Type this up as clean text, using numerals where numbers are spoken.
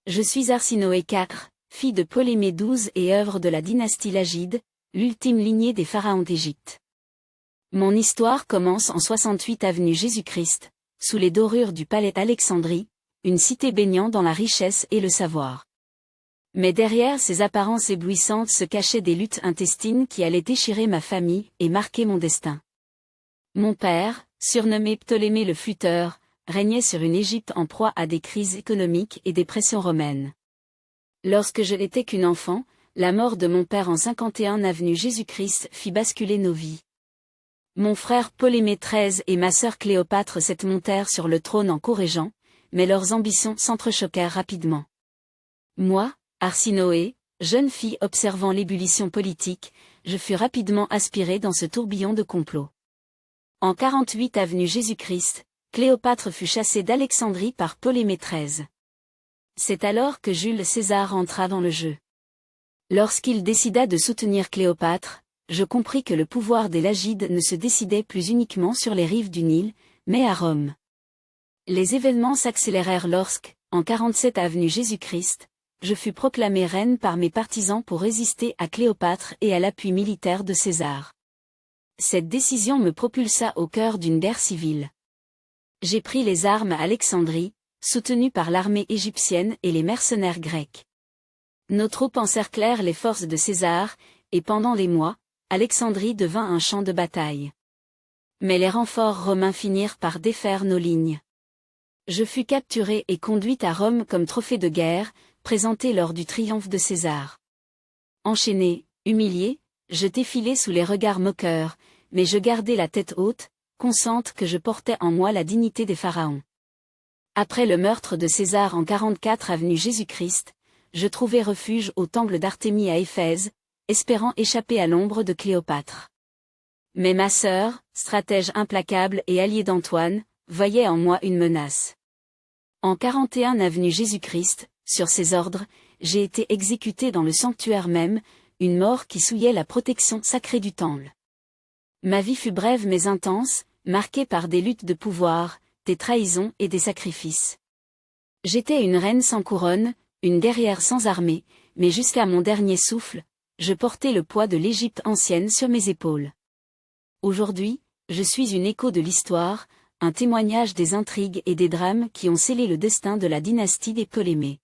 Je suis Arsinoé IV, fille de Ptolémée XII et œuvre de la dynastie Lagide, l'ultime lignée des pharaons d'Égypte. Mon histoire commence en 68 avenue Jésus-Christ, sous les dorures du palais d'Alexandrie, une cité baignant dans la richesse et le savoir. Mais derrière ces apparences éblouissantes se cachaient des luttes intestines qui allaient déchirer ma famille et marquer mon destin. Mon père, surnommé Ptolémée le flûteur, régnait sur une Égypte en proie à des crises économiques et des pressions romaines. Lorsque je n'étais qu'une enfant, la mort de mon père en 51 avenue Jésus-Christ fit basculer nos vies. Mon frère Ptolémée XIII et ma sœur Cléopâtre montèrent sur le trône en co-régent, mais leurs ambitions s'entrechoquèrent rapidement. Moi, Arsinoé, jeune fille observant l'ébullition politique, je fus rapidement aspirée dans ce tourbillon de complot. En 48 avenue Jésus-Christ, Cléopâtre fut chassée d'Alexandrie par Ptolémée XIII. C'est alors que Jules César entra dans le jeu. Lorsqu'il décida de soutenir Cléopâtre, je compris que le pouvoir des Lagides ne se décidait plus uniquement sur les rives du Nil, mais à Rome. Les événements s'accélérèrent lorsque, en 47 avenue Jésus-Christ, je fus proclamée reine par mes partisans pour résister à Cléopâtre et à l'appui militaire de César. Cette décision me propulsa au cœur d'une guerre civile. J'ai pris les armes à Alexandrie, soutenue par l'armée égyptienne et les mercenaires grecs. Nos troupes encerclèrent les forces de César, et pendant des mois, Alexandrie devint un champ de bataille. Mais les renforts romains finirent par défaire nos lignes. Je fus capturée et conduite à Rome comme trophée de guerre, présenté lors du triomphe de César. Enchaînée, humiliée, je défilai sous les regards moqueurs, mais je gardai la tête haute, consciente que je portais en moi la dignité des pharaons. Après le meurtre de César en 44 avenue Jésus-Christ, je trouvai refuge au temple d'Artémis à Éphèse, espérant échapper à l'ombre de Cléopâtre. Mais ma sœur, stratège implacable et alliée d'Antoine, voyait en moi une menace. En 41 avenue Jésus-Christ, sur ses ordres, j'ai été exécutée dans le sanctuaire même, une mort qui souillait la protection sacrée du temple. Ma vie fut brève mais intense, marquée par des luttes de pouvoir, des trahisons et des sacrifices. J'étais une reine sans couronne, une guerrière sans armée, mais jusqu'à mon dernier souffle, je portais le poids de l'Égypte ancienne sur mes épaules. Aujourd'hui, je suis une écho de l'histoire, un témoignage des intrigues et des drames qui ont scellé le destin de la dynastie des Ptolémées.